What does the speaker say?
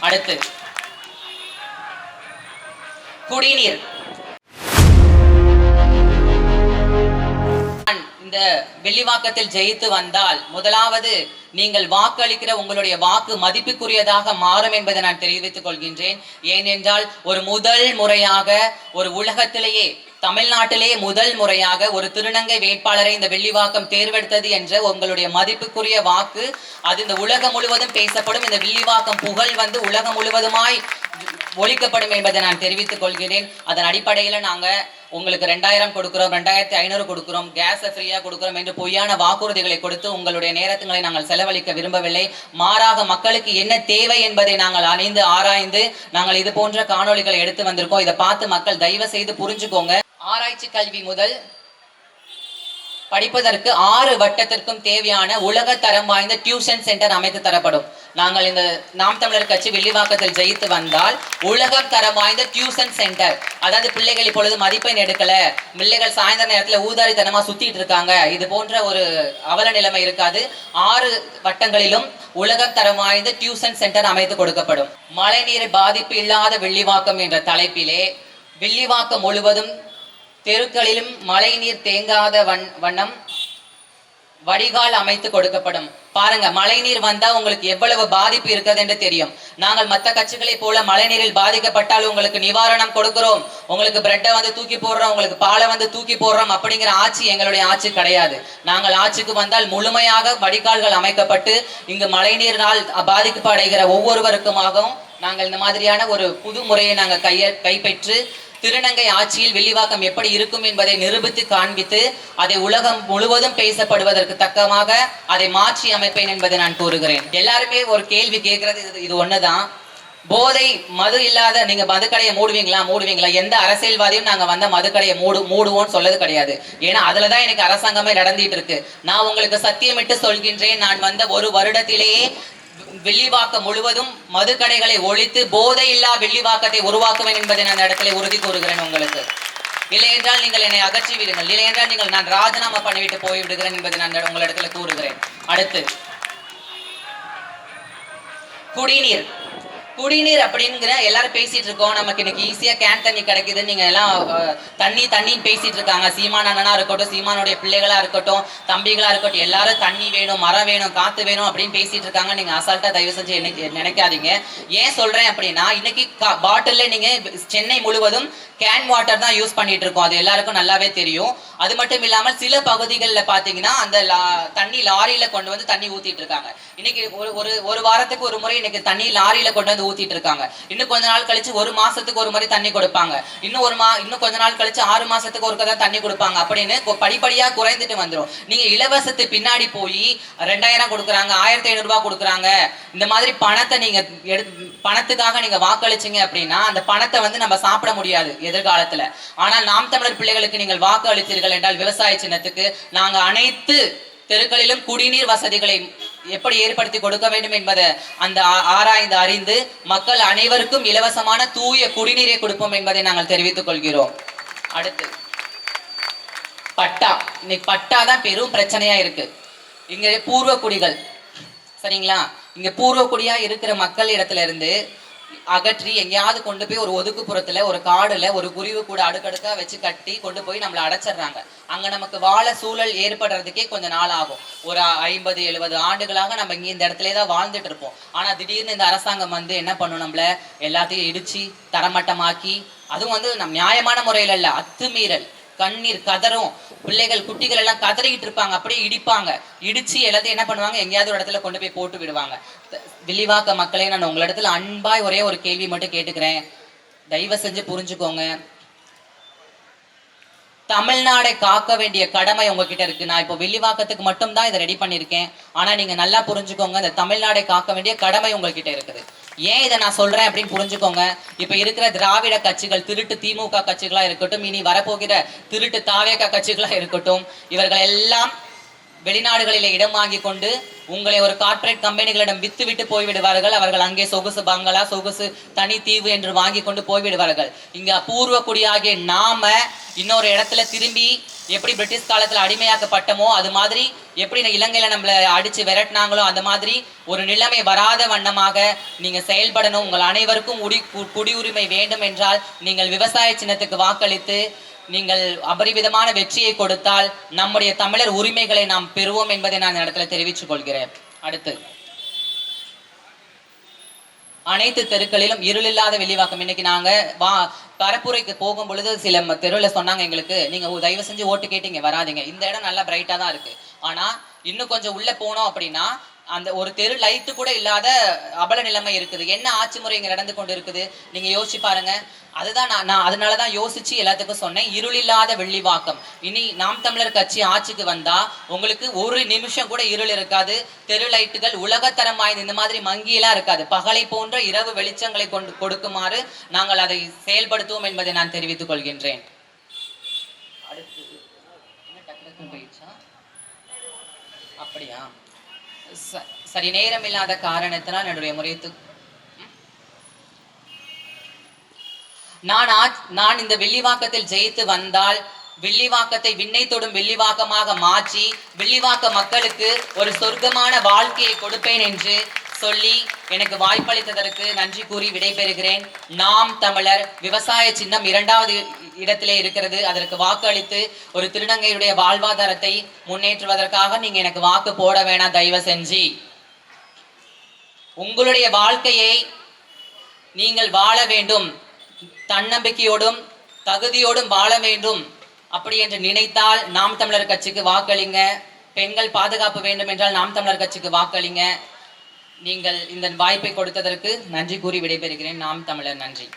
அடுத்து குடிநீர். இந்த வெள்ளிவாக்கத்தில் ஜெயித்து வந்தால் முதலாவது நீங்கள் வாக்களிக்கிற உங்களுடைய வாக்கு மதிப்புக்குரியதாக மாறும் என்பதை நான் தெரிவித்துக் கொள்கின்றேன். ஏனென்றால் ஒரு முதல் முறையாக ஒரு உலகத்திலேயே தமிழ்நாட்டிலே முதல் முறையாக ஒரு திருநங்கை வேட்பாளரை இந்த வெள்ளிவாக்கம் தேர்வெடுத்தது என்ற உங்களுடைய மதிப்புக்குரிய வாக்கு அது இந்த உலகம் முழுவதும் பேசப்படும். இந்த வெள்ளிவாக்கம் புகழ் உலகம் முழுவதுமாய் ஒழிக்கப்படும் என்பதை நான் தெரிவித்துக் கொள்கிறேன். அதன் அடிப்படையில் நாங்கள் உங்களுக்கு 2000 கொடுக்கிறோம், 2500 கொடுக்கிறோம், கேஸை ஃப்ரீயா கொடுக்கிறோம் என்று பொய்யான வாக்குறுதிகளை கொடுத்து உங்களுடைய நேரத்துங்களை நாங்கள் செலவழிக்க விரும்பவில்லை. மாறாக மக்களுக்கு என்ன தேவை என்பதை நாங்கள் ஆராய்ந்து நாங்கள் இது போன்ற காணொளிகளை எடுத்து வந்திருக்கோம். இதை பார்த்து மக்கள் தயவு செய்து புரிஞ்சுக்கோங்க. ஆராய்ச்சி கல்வி முதல் படிப்பதற்கு 6 வட்டத்திற்கும் தேவையான உலக தரம் வாய்ந்த டியூஷன் சென்டர் அமைத்து தரப்படும். நாங்கள் இந்த நாம் தமிழர் கட்சி வெள்ளிவாக்கத்தில் ஜெயித்து வந்தால் உலகம் தரம் வாய்ந்த டியூஷன் சென்டர், அதாவது பிள்ளைகள் இப்பொழுது மதிப்பெண் எடுக்கல, பிள்ளைகள் சாயந்தர நேரத்தில் ஊதாரித்தனமா சுத்திட்டு இருக்காங்க, இது போன்ற ஒரு அவல நிலைமை இருக்காது. 6 வட்டங்களிலும் உலகம் தரம் வாய்ந்த டியூஷன் சென்டர் அமைத்து கொடுக்கப்படும். மழைநீர் பாதிப்பு இல்லாத வெள்ளிவாக்கம் என்ற தலைப்பிலே வெள்ளிவாக்கம் முழுவதும் தெருக்களிலும் மழை நீர் தேங்காத வண்ணம் வடிகால் அமைத்து கொடுக்கப்படும். பாருங்க, மழை நீர் வந்தா உங்களுக்கு எவ்வளவு பாதிப்பு இருக்குது என்று தெரியும். நாங்கள் மற்ற கட்சிகளை போல மழை நீரில் பாதிக்கப்பட்டால் உங்களுக்கு நிவாரணம் கொடுக்கிறோம், உங்களுக்கு பிரெட்டை தூக்கி போடுறோம், உங்களுக்கு பாலை தூக்கி போடுறோம் அப்படிங்கிற ஆட்சி எங்களுடைய ஆட்சி கிடையாது. நாங்கள் ஆட்சிக்கு வந்தால் முழுமையாக வடிகால்கள் அமைக்கப்பட்டு இங்கு மழை நீரினால் பாதிக்கப்படுகிற ஒவ்வொருவருக்குமாகவும் நாங்கள் இந்த மாதிரியான ஒரு புது முறையை நாங்கள் கைப்பற்றி திருநங்கை ஆட்சியில் வெள்ளிவாக்கம் எப்படி இருக்கும் என்பதை நிரூபித்து காண்பித்து அதை உலகம் முழுவதும் பேசப்படுவதற்கு தக்கமாக அதை மாற்றி அமைப்பேன் என்பதை நான் கூறுகிறேன். எல்லாருமே ஒரு கேள்வி கேட்கறது இது ஒண்ணுதான், போதை மது இல்லாத நீங்க மதுக்கடையை மூடுவீங்களா? எந்த அரசியல்வாதியும் நாங்க வந்த மதுக்கடையை மூடுவோம்னு சொல்லது கிடையாது. ஏன்னா அதுலதான் எனக்கு அரசாங்கமே நடந்துட்டு இருக்கு. நான் உங்களுக்கு சத்தியமிட்டு சொல்கின்றேன், நான் வந்த ஒரு வருடத்திலேயே வெள்ளிவாக்கம் முழுவதும் மதுக்கடைகளை ஒழித்து போதை இல்லா வெள்ளிவாக்கத்தை உருவாக்குவேன் என்பதை நான் இடத்துல உறுதி கூறுகிறேன் உங்களுக்கு. இல்லை என்றால் நீங்கள் என்னை அகற்றி விடுங்கள், இல்லை என்றால் நான் ராஜினாமா பண்ணிவிட்டு போய் விடுகிறேன் என்பதை நான் உங்களிடத்துல கூறுகிறேன். அடுத்து குடிநீர் அப்படிங்கிற எல்லாரும் பேசிட்டு இருக்கோம். நமக்கு இன்னைக்கு ஈஸியா கேன் தண்ணி கிடைக்குது, நீங்க எல்லாம் தண்ணி பேசிட்டு இருக்காங்க. சீமான் அண்ணனா இருக்கட்டும், சீமானுடைய பிள்ளைகளா இருக்கட்டும், தம்பிகளா இருக்கட்டும், எல்லாரும் தண்ணி வேணும், மரம் வேணும், காத்து வேணும் அப்படின்னு பேசிட்டு இருக்காங்க. நீங்க அசால்ட்டா தயவு செஞ்சு நினைக்காதீங்க. ஏன் சொல்றேன் அப்படின்னா, இன்னைக்கு பாட்டில்ல நீங்க சென்னை முழுவதும் கேன் வாட்டர் தான் யூஸ் பண்ணிட்டு இருக்கோம், அது எல்லாருக்கும் நல்லாவே தெரியும். அது மட்டும் இல்லாமல் சில பகுதிகளில் பாத்தீங்கன்னா அந்த தண்ணி லாரியில கொண்டு தண்ணி ஊத்திட்டு இருக்காங்க. இன்னைக்கு ஒரு வாரத்துக்கு ஒரு முறை இன்னைக்கு தண்ணி லாரியில கொண்டு ஊத்திட்டு இருக்காங்க. இன்னும் கொஞ்ச நாள் கழிச்சு 1 மாசத்துக்கு ஒரு முறை தண்ணி கொடுப்பாங்க. இன்னும் கொஞ்ச நாள் கழிச்சு 6 மாசத்துக்கு ஒரு கதை தண்ணி கொடுப்பாங்க. அப்படின்னு படிப்படியா குறைந்துட்டு வந்துடும். நீங்க இலவசத்து பின்னாடி போய் 2000 கொடுக்குறாங்க, 1500 ரூபாய் கொடுக்குறாங்க, இந்த மாதிரி பணத்தை நீங்க பணத்துக்காக நீங்க வாக்களிச்சீங்க அப்படின்னா அந்த பணத்தை நம்ம சாப்பிட முடியாது எதிர்காலத்துல. ஆனால் நாம் தமிழர் பிள்ளைகளுக்கு நீங்கள் வாக்கு அளித்தீர்கள் என்றால் விவசாய சின்னத்துக்கு நாங்க அனைத்து தெருக்களிலும் குடிநீர் வசதிகளை எப்படி ஏற்படுத்தி கொடுக்க வேண்டும் என்பதை அந்த ஆராய்ந்து அறிந்து மக்கள் அனைவருக்கும் இலவசமான தூய குடிநீரை கொடுப்போம் என்பதை நாங்கள் தெரிவித்துக் கொள்கிறோம். அடுத்து பட்டா. இன்னைக்கு பட்டா தான் பெரும் பிரச்சனையா இருக்கு. இங்க பூர்வ குடிகள், சரிங்களா, இங்க பூர்வ குடியா இருக்கிற மக்கள் இடத்துல இருந்து அகற்றி எங்கேயாவது கொண்டு போய் ஒரு ஒதுக்குப்புறத்துல ஒரு காடுல ஒரு குருவி கூட அடுக்கடுக்கா வச்சு கட்டி கொண்டு போய் நம்மளை அடைச்சிடுறாங்க. அங்க நமக்கு வாழ சூழல் ஏற்படுறதுக்கே கொஞ்சம் நாள் ஆகும். ஒரு 50-70 ஆண்டுகளாக நம்ம இங்க இந்த இடத்துலதான் வாழ்ந்துட்டு இருப்போம். ஆனா திடீர்னு இந்த அரசாங்கம் என்ன பண்ணும், நம்மள எல்லாத்தையும் இடிச்சு தரமட்டமாக்கி, அதுவும் நம் நியாயமான முறையில இல்ல, அத்துமீறல், கண்ணீர் கதறும், பிள்ளைகள் குட்டிகள் எல்லாம் கதறிக்கிட்டு இருப்பாங்க, அப்படியே இடிச்சு எல்லாத்தையும் என்ன பண்ணுவாங்க, எங்கேயாவது ஒரு இடத்துல கொண்டு போய் போட்டு விடுவாங்க. வெள்ளிவாக்க மக்களே, நான் உங்களிடத்துல அன்பாய் ஒரே ஒரு கேள்வி மட்டும் கேட்டுக்கிறேன், தயவு செஞ்சு புரிஞ்சுக்கோங்க. தமிழ்நாடை காக்க வேண்டிய கடமை உங்ககிட்ட இருக்கு. நான் இப்போ வெள்ளிவாக்கத்துக்கு மட்டும் தான் இதை ரெடி பண்ணியிருக்கேன். ஆனா நீங்க நல்லா புரிஞ்சுக்கோங்க, இந்த தமிழ்நாடை காக்க வேண்டிய கடமை உங்ககிட்ட இருக்குது. ஏன் இதை நான் சொல்றேன் அப்படின்னு புரிஞ்சுக்கோங்க. இப்ப இருக்கிற திராவிட கட்சிகள், திருட்டு திமுக கட்சிகளா இருக்கட்டும், இனி வரப்போகிற திருட்டு தாவேக கட்சிகளா இருக்கட்டும், இவர்கள் எல்லாம் வெளிநாடுகளிலே இடம் வாங்கி கொண்டு உங்களை ஒரு கார்ப்பரேட் கம்பெனிகளிடம் விட்டு போய்விடுவார்கள். அவர்கள் அங்கே சொகுசு பங்களா, சொகுசு தனி தீவு என்று வாங்கி கொண்டு போய்விடுவார்கள். இங்க அபூர்வ குடியாகிய நாம இன்னொரு இடத்துல திரும்பி எப்படி பிரிட்டிஷ் காலத்துல அடிமையாக்கப்பட்டமோ அது மாதிரி எப்படி இலங்கையில நம்மள அடிச்சு விரட்டினாங்களோ அந்த மாதிரி ஒரு நிலைமை வராத வண்ணமாக நீங்க செயல்படணும். உங்கள் அனைவருக்கும் குடியுரிமை வேண்டும் என்றால் நீங்கள் விவசாய சின்னத்துக்கு வாக்களித்து நீங்கள் அபரிவிதமான வெற்றியை கொடுத்தால் நம்முடைய தமிழர் உரிமைகளை நாம் பெறுவோம் என்பதை நான் இடத்துல தெரிவித்துக் கொள்கிறேன். அடுத்து அனைத்து தெருக்களிலும் இருளில்லாத வெளிவாக்கம். இன்னைக்கு நாங்க பரப்புரைக்கு போகும் பொழுது சில தெருவில் சொன்னாங்க எங்களுக்கு, நீங்க தயவு செஞ்சு ஓட்டு கேட்டீங்க வராதிங்க, இந்த இடம் நல்லா பிரைட்டா தான் இருக்கு, ஆனா இன்னும் கொஞ்சம் உள்ள போனோம் அப்படின்னா அந்த ஒரு தெரு லைட்டு கூட இல்லாத அபல நிலைமை இருக்குது. என்ன ஆட்சி முறை இங்க நடந்து கொண்டு இருக்குது நீங்க யோசிச்சு பாருங்க. அதுதான் நான் அதனாலதான் யோசிச்சு எல்லாத்துக்கும் சொன்னேன், இருளில்லாத வெள்ளிவாக்கம். இனி நாம் தமிழர் கட்சி ஆட்சிக்கு வந்தா உங்களுக்கு ஒரு நிமிஷம் கூட இருள் இருக்காது. தெரு லைட்டுகள் உலகத்தரம் வாய்ந்த இந்த மாதிரி மங்கியெல்லாம் இருக்காது. பகலை போன்ற இரவு வெளிச்சங்களை கொடுக்குமாறு நாங்கள் அதை செயல்படுத்துவோம் என்பதை நான் தெரிவித்துக் கொள்கின்றேன். அடுத்து அப்படியா? சரி, நேரம் இல்லாத காரணத்தினால் என்னுடைய முறையத்து நான் இந்த வில்லிவாக்கத்தில் ஜெயித்து வந்தால் வில்லிவாக்கத்தை விண்ணை தொடும் வில்லிவாக்கமாக மாற்றி வில்லிவாக்க மக்களுக்கு ஒரு சொர்க்கமான வாழ்க்கையை கொடுப்பேன் என்று சொல்லி எனக்கு வாய்ப்பளித்ததற்கு நன்றி கூறி விடைபெறுகிறேன். நாம் தமிழர் விவசாய சின்னம் 2வது இடத்திலே இருக்கிறது. அதற்கு வாக்களித்து ஒரு திருநங்கையுடைய வாழ்வாதாரத்தை முன்னேற்றுவதற்காக நீங்க எனக்கு வாக்கு போட வேணாம். தயவு செஞ்சு உங்களுடைய வாழ்க்கையை நீங்கள் வாழ வேண்டும், தன்னம்பிக்கையோடும் தகுதியோடும் வாழ வேண்டும். அப்படி என்று நினைத்தால் நாம் தமிழர் கட்சிக்கு வாக்களிங்க. பெண்கள் பாதுகாப்பு வேண்டும் என்றால் நாம் தமிழர் கட்சிக்கு வாக்களிங்க. நீங்கள் இந்த வாய்ப்பை கொடுத்ததற்கு நன்றி கூறி விடைபெறுகிறேன். நாம் தமிழர். நன்றி.